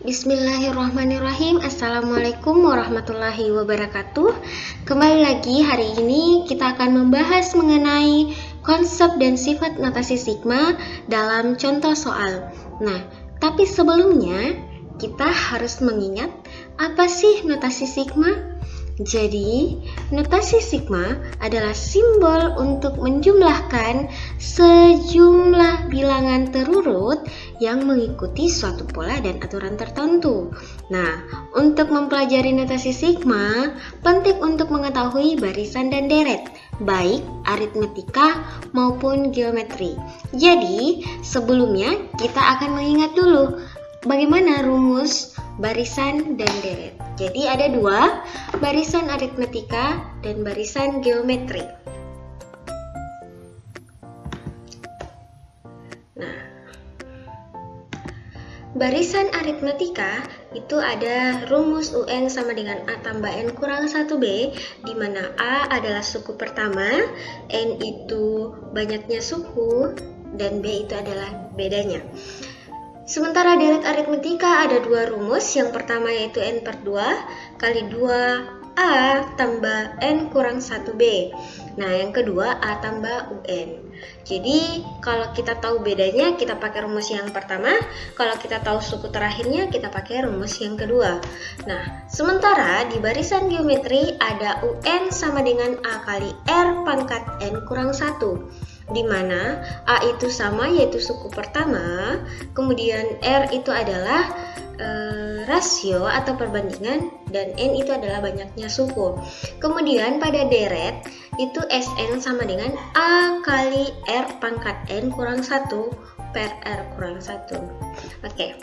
Bismillahirrahmanirrahim. Assalamualaikum warahmatullahi wabarakatuh. Kembali lagi hari ini kita akan membahas mengenai konsep dan sifat notasi sigma dalam contoh soal. Nah, tapi sebelumnya kita harus mengingat apa sih notasi sigma? Jadi, notasi sigma adalah simbol untuk menjumlahkan sejumlah bilangan terurut yang mengikuti suatu pola dan aturan tertentu. Nah, untuk mempelajari notasi sigma, penting untuk mengetahui barisan dan deret, baik aritmetika maupun geometri. Jadi, sebelumnya kita akan mengingat dulu bagaimana rumus barisan dan deret. Jadi ada dua, barisan aritmetika dan barisan geometri. Nah, barisan aritmetika itu ada rumus UN sama dengan A tambah N kurang 1B, di mana A adalah suku pertama, N itu banyaknya suku, dan B itu adalah bedanya. Sementara deret aritmetika ada dua rumus, yang pertama yaitu N per 2 kali 2A tambah N kurang 1B. Nah, yang kedua A tambah UN. Jadi, kalau kita tahu bedanya, kita pakai rumus yang pertama. Kalau kita tahu suku terakhirnya, kita pakai rumus yang kedua. Nah, sementara di barisan geometri ada UN sama dengan A kali R pangkat N kurang 1. Di mana A itu sama yaitu suku pertama, kemudian R itu adalah rasio atau perbandingan, dan N itu adalah banyaknya suku. Kemudian pada deret itu Sn sama dengan A kali R pangkat N kurang 1 per R kurang 1. Oke.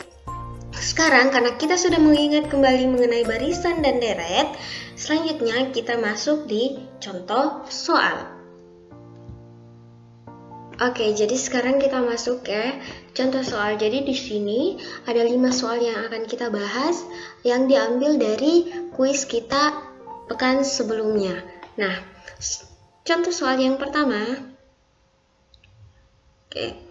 Sekarang karena kita sudah mengingat kembali mengenai barisan dan deret, selanjutnya kita masuk di contoh soal. Oke, jadi sekarang kita masuk ke contoh soal. Jadi di sini ada 5 soal yang akan kita bahas yang diambil dari kuis kita pekan sebelumnya. Nah, contoh soal yang pertama. Oke.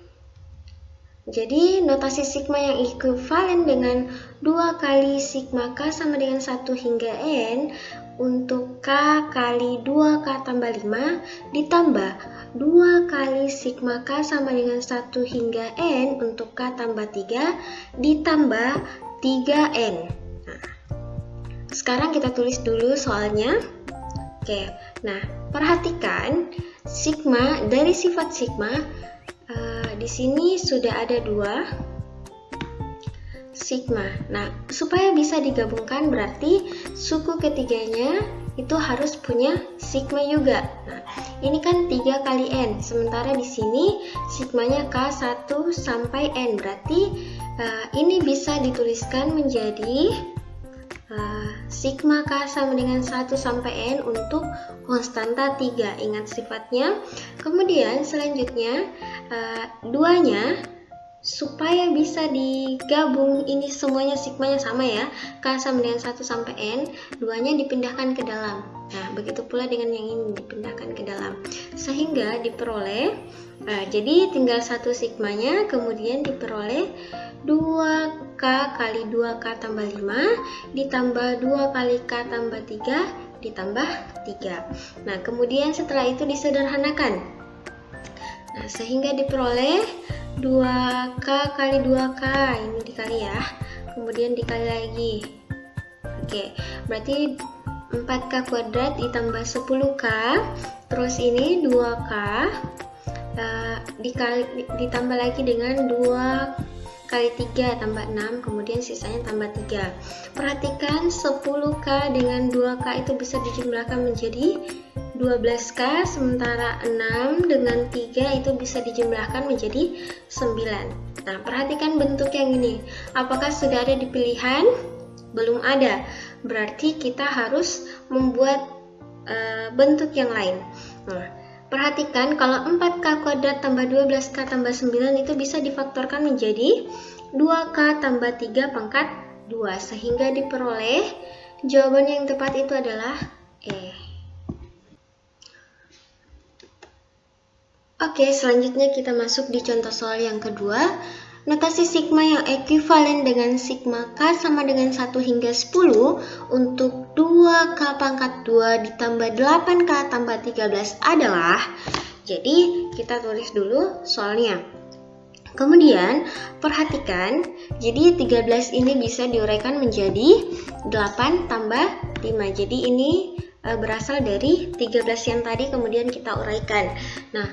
Jadi notasi sigma yang ekuivalen dengan 2 kali sigma K sama dengan 1 hingga N untuk K kali 2K tambah 5 ditambah 2 kali sigma K sama dengan 1 hingga N untuk K tambah 3 ditambah 3N. Nah, sekarang kita tulis dulu soalnya. Oke, nah perhatikan sigma dari sifat sigma. Di sini sudah ada 2 sigma. Nah, supaya bisa digabungkan berarti suku ketiganya itu harus punya sigma juga. Nah, ini kan 3 kali N, sementara di sini sigmanya K1 sampai N. Berarti ini bisa dituliskan menjadi sigma K sama dengan 1 sampai N untuk konstanta 3. Ingat sifatnya. Kemudian selanjutnya duanya supaya bisa digabung, ini semuanya sigmanya sama ya, K sama dengan 1 sampai N, duanya dipindahkan ke dalam. Nah, begitu pula dengan yang ini dipindahkan ke dalam, sehingga diperoleh, jadi tinggal 1 sigmanya, kemudian diperoleh 2K kali 2K tambah 5 ditambah 2 kali K tambah 3 ditambah 3. Nah, kemudian setelah itu disederhanakan. Nah, sehingga diperoleh 2K kali 2K, ini dikali ya, kemudian dikali lagi. Oke, berarti 4K kuadrat ditambah 10K, terus ini 2K ditambah lagi dengan 2 kali 3 tambah 6, kemudian sisanya tambah 3. Perhatikan 10K dengan 2K itu bisa dijumlahkan menjadi 12K, sementara 6 dengan 3 itu bisa dijumlahkan menjadi 9. Nah, perhatikan bentuk yang ini. Apakah sudah ada di pilihan? Belum ada. Berarti kita harus membuat bentuk yang lain. Nah, perhatikan kalau 4K kuadrat tambah 12K tambah 9 itu bisa difaktorkan menjadi 2K tambah 3 pangkat 2, sehingga diperoleh jawaban yang tepat itu adalah E. Oke, selanjutnya kita masuk di contoh soal yang kedua. Notasi sigma yang ekuivalen dengan sigma K sama dengan 1 hingga 10 untuk 2K pangkat 2 ditambah 8K tambah 13 adalah, jadi kita tulis dulu soalnya. Kemudian perhatikan, jadi 13 ini bisa diuraikan menjadi 8 tambah 5. Jadi ini berasal dari 13 yang tadi kemudian kita uraikan. Nah,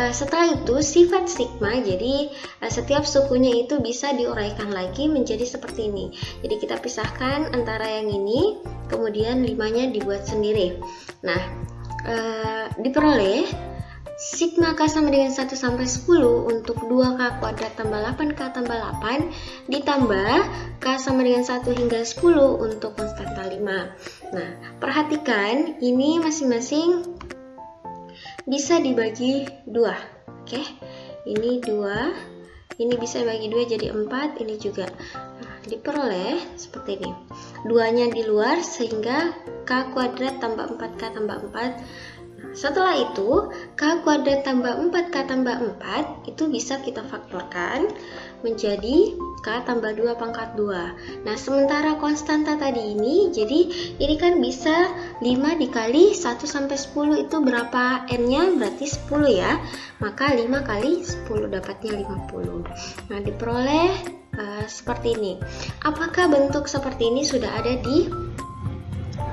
setelah itu sifat sigma, jadi setiap sukunya itu bisa diuraikan lagi menjadi seperti ini. Jadi kita pisahkan antara yang ini, kemudian 5-nya dibuat sendiri. Nah, diperoleh sigma K sama dengan 1 sampai 10 untuk 2K kuadrat tambah 8K tambah 8 ditambah K sama dengan 1 hingga 10 untuk konstanta 5. Nah, perhatikan ini masing-masing bisa dibagi 2. Oke, ini 2, ini bisa dibagi 2 jadi 4, ini juga. Nah, diperoleh seperti ini. 2-nya di luar sehingga K kuadrat tambah 4K tambah 4. Setelah itu, K kuadrat tambah 4K tambah 4 itu bisa kita faktorkan menjadi K tambah 2 pangkat 2. Nah, sementara konstanta tadi ini, jadi ini kan bisa 5 dikali 1 sampai 10 itu berapa N-nya? Berarti 10 ya. Maka 5 kali 10 dapatnya 50. Nah, diperoleh seperti ini. Apakah bentuk seperti ini sudah ada di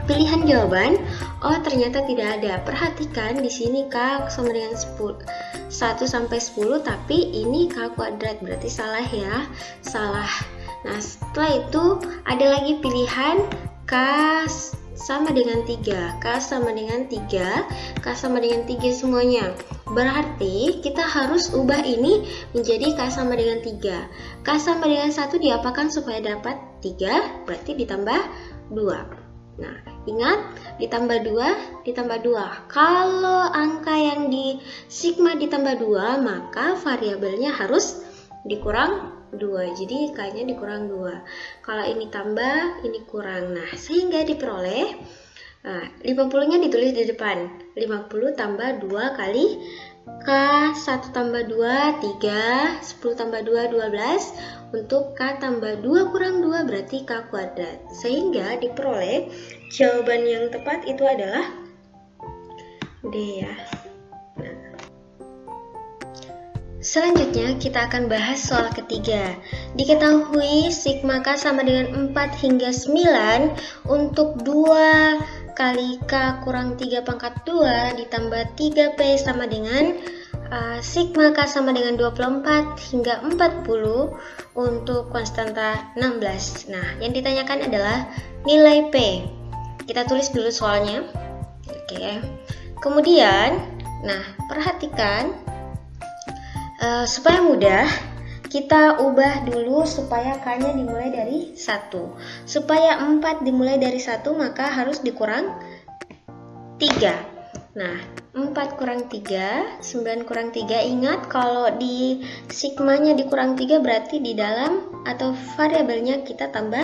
pilihan jawaban? Oh, ternyata tidak ada. Perhatikan di sini K sama dengan 1 sampai 10, tapi ini K kuadrat, berarti salah ya. Salah. Nah, setelah itu ada lagi pilihan K sama dengan 3, K sama dengan 3, K sama dengan 3 semuanya. Berarti kita harus ubah ini menjadi K sama dengan 3. K sama dengan 1 diapakan supaya dapat 3, berarti ditambah 2. Nah, ingat, ditambah 2. Kalau angka yang di sigma ditambah 2, maka variabelnya harus dikurang 2. Jadi K-nya dikurang 2. Kalau ini tambah, ini kurang. Nah, sehingga diperoleh 50-nya ditulis di depan. 50 tambah 2 kali K 1 tambah 2, 3, 10 tambah 2, 12. Untuk K tambah 2 kurang 2 berarti K kuadrat. Sehingga diperoleh jawaban yang tepat itu adalah D ya. Nah, selanjutnya kita akan bahas soal ketiga. Diketahui sigma K sama dengan 4 hingga 9 untuk 2 kali K kurang 3 pangkat 2 ditambah 3P sama dengan sigma K sama dengan 24 hingga 40 untuk konstanta 16. Nah, yang ditanyakan adalah nilai P. Kita tulis dulu soalnya. Oke. Kemudian, nah, perhatikan supaya mudah, kita ubah dulu supaya K-nya dimulai dari 1. Supaya 4 dimulai dari 1, maka harus dikurang 3. Nah, 4 kurang 3, 9 kurang 3. Ingat, kalau di sigmanya dikurang 3 berarti di dalam atau variabelnya kita tambah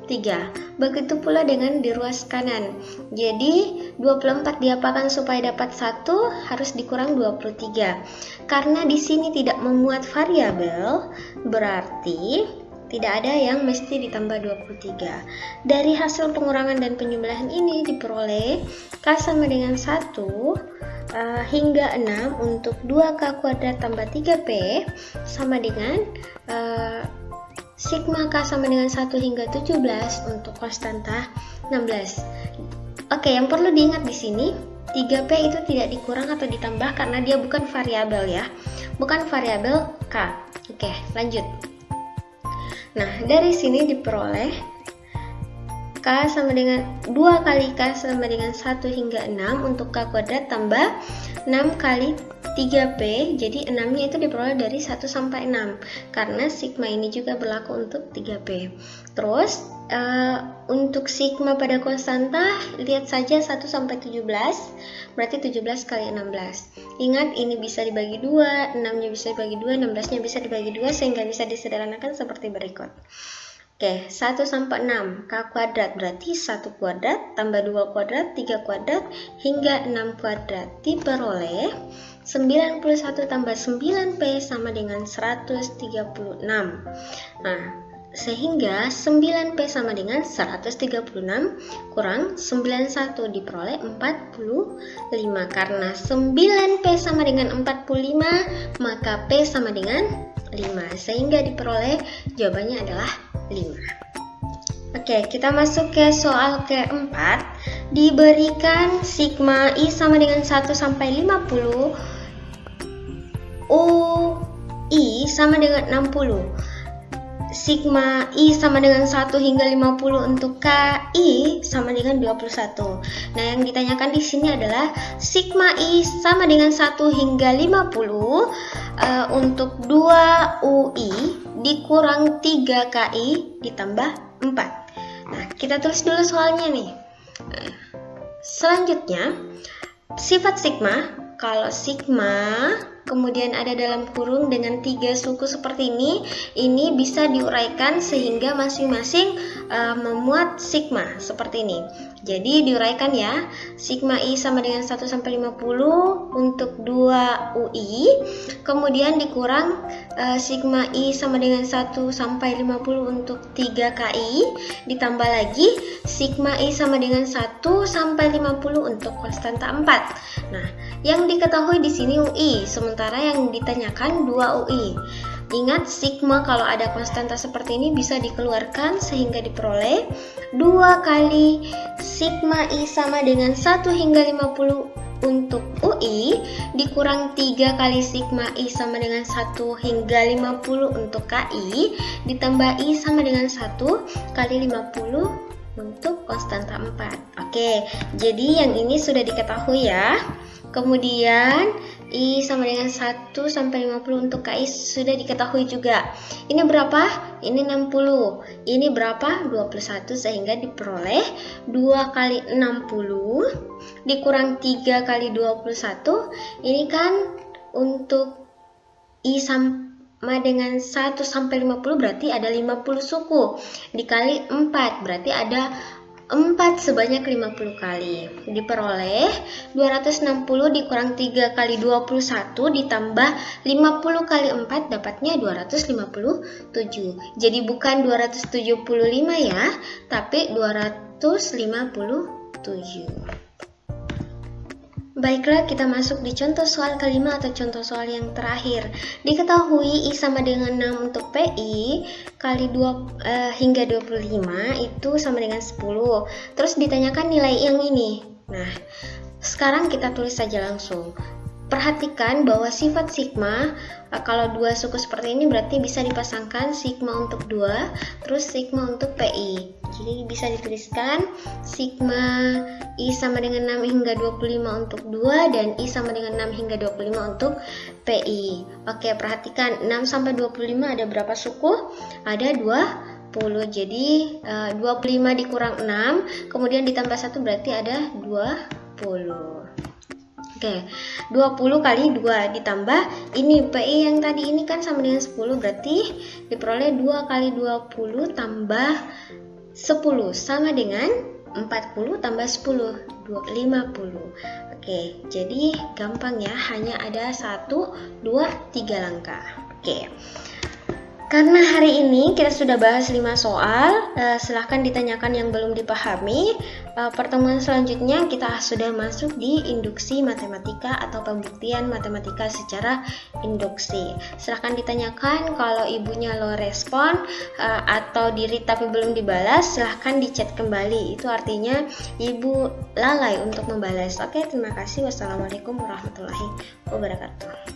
3. Begitu pula dengan di ruas kanan. Jadi 24 diapakan supaya dapat 1 harus dikurang 23. Karena di sini tidak memuat variabel, berarti tidak ada yang mesti ditambah 23. Dari hasil pengurangan dan penjumlahan ini diperoleh K sama dengan 1 hingga 6 untuk 2K kuadrat tambah 3P sama dengan sigma K sama dengan 1 hingga 17 untuk konstanta 16. Oke, yang perlu diingat di sini 3P itu tidak dikurang atau ditambah karena dia bukan variabel ya. Bukan variabel K. Oke, lanjut. Nah, dari sini diperoleh K sama dengan 2 kali K sama dengan 1 hingga 6 untuk K kuadrat tambah 6 kali 3P. Jadi 6-nya itu diperoleh dari 1 sampai 6 karena sigma ini juga berlaku untuk 3P. Terus untuk sigma pada konstanta lihat saja 1 sampai 17 berarti 17 kali 16. Ingat, ini bisa dibagi 2, 6-nya bisa dibagi 2, 16-nya bisa dibagi 2 sehingga bisa disederhanakan seperti berikut. Oke, 1 sampai 6 K kuadrat berarti 1 kuadrat tambah 2 kuadrat, 3 kuadrat hingga 6 kuadrat. Diperoleh 91 tambah 9P sama dengan 136. Nah, sehingga 9P sama dengan 136 kurang 91 diperoleh 45. Karena 9P sama dengan 45, maka P sama dengan 5. Sehingga diperoleh jawabannya adalah 5. Oke, kita masuk ke soal keempat. Diberikan sigma I sama dengan 1 sampai 50, UI sama dengan 60. Sigma I sama dengan 1 hingga 50 untuk KI sama dengan 21. Nah, yang ditanyakan di sini adalah sigma I sama dengan 1 hingga 50 untuk 2 UI dikurang 3 KI ditambah 4. Nah, kita tulis dulu soalnya nih. Selanjutnya, sifat sigma, kalau sigma kemudian ada dalam kurung dengan 3 suku seperti ini bisa diuraikan sehingga masing-masing memuat sigma seperti ini. Jadi diuraikan ya, sigma I sama dengan 1 sampai 50 untuk 2 UI, kemudian dikurang sigma I sama dengan 1 sampai 50 untuk 3 KI, ditambah lagi sigma I sama dengan 1 sampai 50 untuk konstanta 4. Nah, yang diketahui di sini UI, sementara yang ditanyakan 2 UI. Ingat, sigma kalau ada konstanta seperti ini bisa dikeluarkan sehingga diperoleh 2 kali sigma I sama dengan 1 hingga 50 untuk UI dikurang 3 kali sigma I sama dengan 1 hingga 50 untuk KI ditambah I sama dengan 1 kali 50 untuk konstanta 4. Oke, jadi yang ini sudah diketahui ya. Kemudian I sama dengan 1 sampai 50 untuk KI sudah diketahui juga. Ini berapa? Ini 60. Ini berapa? 21, sehingga diperoleh 2 kali 60 dikurang 3 kali 21. Ini kan untuk I sama dengan 1 sampai 50 berarti ada 50 suku. Dikali 4 berarti ada 4 sebanyak 50 kali. Diperoleh 260 dikurang 3 kali 21 ditambah 50 kali 4 dapatnya 257. Jadi bukan 275 ya, tapi 257. Baiklah, kita masuk di contoh soal kelima atau contoh soal yang terakhir. Diketahui I sama dengan 6 untuk PI kali 2 hingga 25 itu sama dengan 10. Terus ditanyakan nilai yang ini. Nah, sekarang kita tulis saja langsung. Perhatikan bahwa sifat sigma, kalau 2 suku seperti ini berarti bisa dipasangkan sigma untuk 2, terus sigma untuk PI. Jadi bisa dituliskan sigma I sama dengan 6 hingga 25 untuk 2 dan I sama dengan 6 hingga 25 untuk PI. Oke, perhatikan 6 sampai 25 ada berapa suku? Ada 20. Jadi 25 dikurang 6, kemudian ditambah 1 berarti ada 20. Oke, 20 kali 2 ditambah ini PI yang tadi ini kan sama dengan 10, berarti diperoleh 2 kali 20 tambah 10 sama dengan 40 tambah 10, 50. Oke, jadi gampang ya, hanya ada 1, 2, 3 langkah. Oke. Karena hari ini kita sudah bahas 5 soal, silahkan ditanyakan yang belum dipahami. Pertemuan selanjutnya kita sudah masuk di induksi matematika atau pembuktian matematika secara induksi. Silahkan ditanyakan, kalau ibunya low respon atau diri tapi belum dibalas, silahkan di-chat kembali. Itu artinya ibu lalai untuk membalas. Oke, terima kasih. Wassalamualaikum warahmatullahi wabarakatuh.